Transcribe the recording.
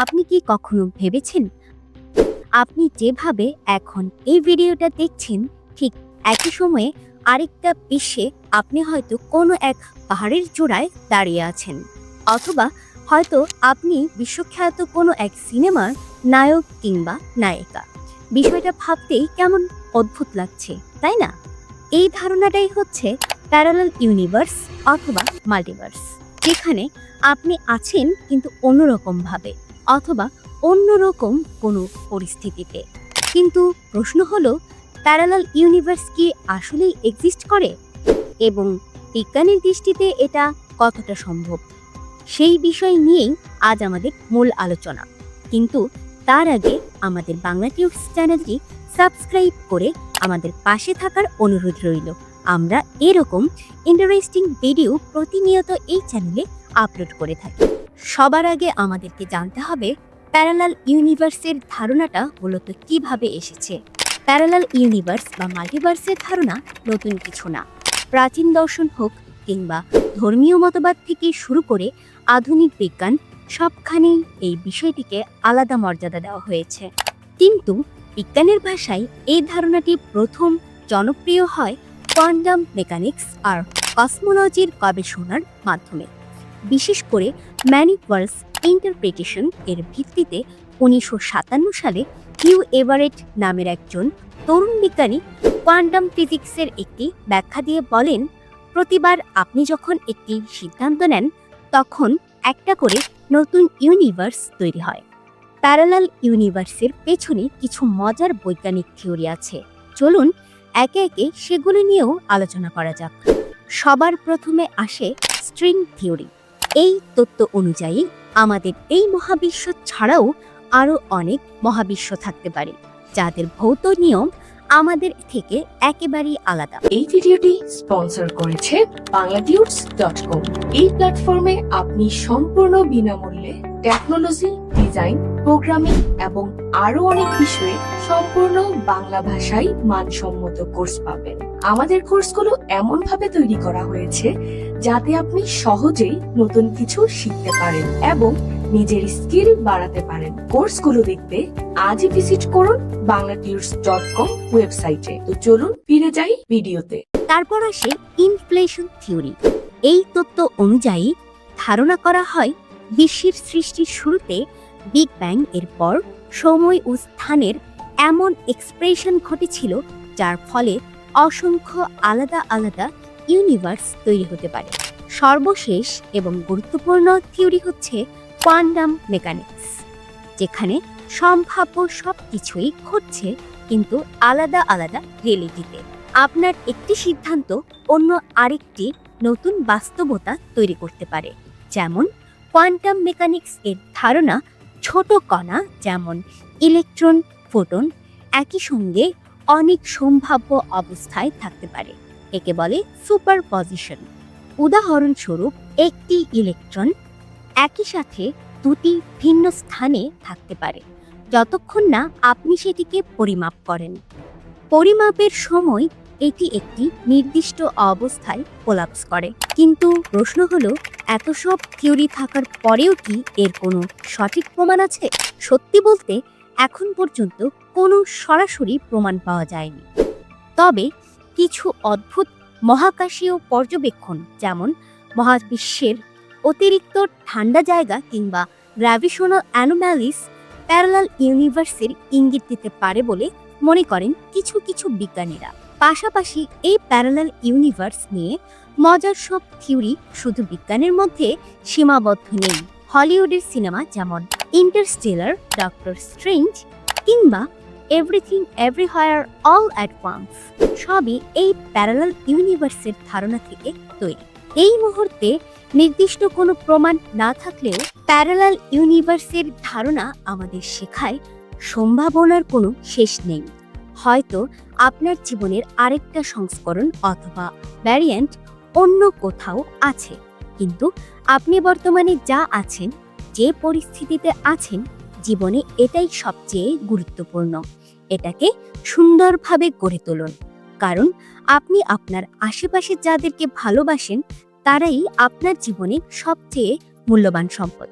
আপনি কি কখনো ভেবেছেন আপনি যেভাবে এখন এই ভিডিওটা দেখছেন ঠিক একই সময়ে আরেকটা বিশ্বে আপনি হয়তো কোনো এক পাহাড়ের চূড়ায় দাঁড়িয়ে আছেন, অথবা হয়তো আপনি বিশ্বখ্যাত কোনো এক সিনেমার নায়ক কিংবা নায়িকা। বিষয়টা ভাবতেই কেমন অদ্ভুত লাগছে, তাই না? এই ধারণাটাই হচ্ছে প্যারালাল ইউনিভার্স অথবা মাল্টিভার্স, যেখানে আপনি আছেন কিন্তু অন্যরকম ভাবে অথবা অন্যরকম কোনো পরিস্থিতিতে। কিন্তু প্রশ্ন হলো, প্যারালাল ইউনিভার্স কি আসলেই এক্সিস্ট করে, এবং বিজ্ঞানের দৃষ্টিতে এটা কতটা সম্ভব? সেই বিষয় নিয়েই আজ আমাদের মূল আলোচনা। কিন্তু তার আগে আমাদের বাংলা টিউবস চ্যানেলটি সাবস্ক্রাইব করে আমাদের পাশে থাকার অনুরোধ রইল। আমরা এরকম ইন্টারেস্টিং ভিডিও প্রতিনিয়ত এই চ্যানেলে আপলোড করে থাকি। সবার আগে আমাদেরকে জানতে হবে প্যারালাল ইউনিভার্সের ধারণাটা মূলত কিভাবে এসেছে। প্যারালাল ইউনিভার্স বা মাল্টিভার্সের ধারণা নতুন কিছু না। প্রাচীন দর্শন হোক কিংবা ধর্মীয় মতবাদ থেকে শুরু করে আধুনিক বিজ্ঞান, সবখানেই এই বিষয়টিকে আলাদা মর্যাদা দেওয়া হয়েছে। কিন্তু বিজ্ঞানের ভাষায় এই ধারণাটি প্রথম জনপ্রিয় হয় কোয়ান্টাম মেকানিক্স আর কসমোলজির গবেষণার মাধ্যমে। বিশেষ করে ম্যানিকওয়ালস ইন্টারপ্রিটেশন এর ভিত্তিতে 1957 সালে হিউ এভারেট নামের একজন তরুণ বিজ্ঞানী কোয়ান্টাম ফিজিক্সের একটি ব্যাখ্যা দিয়ে বলেন, প্রতিবার আপনি যখন একটি সিদ্ধান্ত নেন তখন একটা করে নতুন ইউনিভার্স তৈরি হয়। প্যারালাল ইউনিভার্সের পেছনে কিছু মজার বৈজ্ঞানিক থিওরি আছে। চলুন একে একে সেগুলো নিয়েও আলোচনা করা যাক। সবার প্রথমে আসে স্ট্রিং থিওরি। এই তত্ত্ব অনুযায়ী আমাদের এই মহাবিশ্ব ছাড়াও আরও অনেক মহাবিশ্ব থাকতে পারে, যাদের ভৌত নিয়ম আমাদের থেকে একেবারেই আলাদা। এই ভিডিওটি স্পন্সর করেছে bangladudes.com। এই প্ল্যাটফর্মে আপনি সম্পূর্ণ বিনামূল্যে টেকনোলজি, ডিজাইন, প্রোগ্রামিং এবং আরো অনেক বিষয়ে সম্পূর্ণ বাংলা ভাষায় মানসম্মত কোর্স পাবেন। আমাদের কোর্সগুলো এমন ভাবে তৈরি করা হয়েছে যাতে আপনি সহজেই নতুন কিছু শিখতে পারেন এবং নিজের স্কিল বাড়াতে পারেন। কোর্সগুলো দেখতে আজই ভিজিট করুন bangladudes.com ওয়েবসাইটে। তো চলুন ফিরে যাই ভিডিওতে। তারপর আসে ইনফ্লেশন থিওরি। এই তত্ত্ব অনুযায়ী ধারণা করা হয় বিশ্বের সৃষ্টির শুরুতে বিগ ব্যাং এর পর সময় ও স্থানের এমন এক্সপ্রেশন ঘটেছিল যার ফলে অসংখ্য আলাদা আলাদা ইউনিভার্স তৈরি হতে পারে। সর্বশেষ এবং গুরুত্বপূর্ণ থিওরি হচ্ছে কোয়ান্টাম মেকানিক্স, যেখানে সম্ভাব্য সবকিছুই ঘটছে কিন্তু আলাদা আলাদা রিয়েলিটিতে। আপনার একটি সিদ্ধান্ত অন্য আরেকটি নতুন বাস্তবতা তৈরি করতে পারে। যেমন কোয়ান্টাম মেকানিক্স এর ধারণা, ছোট কণা যেমন ইলেকট্রন, ফোটন একই সঙ্গে অনেক সম্ভাব্য অবস্থায় থাকতে পারে। একে বলে সুপারপজিশন। উদাহরণস্বরূপ, একটি ইলেকট্রন একই সাথে দুটি ভিন্ন স্থানে থাকতে পারে যতক্ষণ না আপনি সেটিকে পরিমাপ করেন। পরিমাপের সময় এটি একটি নির্দিষ্ট অবস্থায় কোলাপস করে। কিন্তু প্রশ্ন হলো, এত সব থিওরি থাকার পরেও কি এর কোনো সঠিক প্রমাণ আছে? সত্যি বলতে এখন পর্যন্ত কোনো সরাসরি প্রমাণ পাওয়া যায়নি। তবে কিছু অদ্ভুত মহাকাশীয় পর্যবেক্ষণ, যেমন মহাবিশ্বের অতিরিক্ত ঠান্ডা জায়গা কিংবা গ্র্যাভিটেশনাল অ্যানোম্যালিস, প্যারালাল ইউনিভার্সের ইঙ্গিত দিতে পারে বলে মনে করেন কিছু কিছু বিজ্ঞানীরা। পাশাপাশি এই প্যারালাল ইউনিভার্স নিয়ে মজার সব থিওরি শুধু বিজ্ঞানের মধ্যে সীমাবদ্ধ নেই। হলিউডের সিনেমা যেমন ইন্টারস্টেলার, ডক্টর স্ট্রেঞ্জ কিংবা Everything Everywhere All at Once সবই এই প্যারালাল ইউনিভার্সের ধারণা থেকে তৈরি। এই মুহূর্তে নির্দিষ্ট কোনো প্রমাণ না থাকলেও প্যারালাল ইউনিভার্সের ধারণা আমাদের শেখায় সম্ভাবনার কোনো শেষ নেই। হয়তো আপনার জীবনের আরেকটা সংস্করণ অথবা ভ্যারিয়েন্ট অন্য কোথাও আছে, কিন্তু আপনি বর্তমানে যা আছেন, যে পরিস্থিতিতে আছেন জীবনে, এটাই সবচেয়ে গুরুত্বপূর্ণ। এটাকে সুন্দরভাবে গড়ে তুলুন, কারণ আপনি আপনার আশেপাশে যাদেরকে ভালোবাসেন তারাই আপনার জীবনে সবচেয়ে মূল্যবান সম্পদ।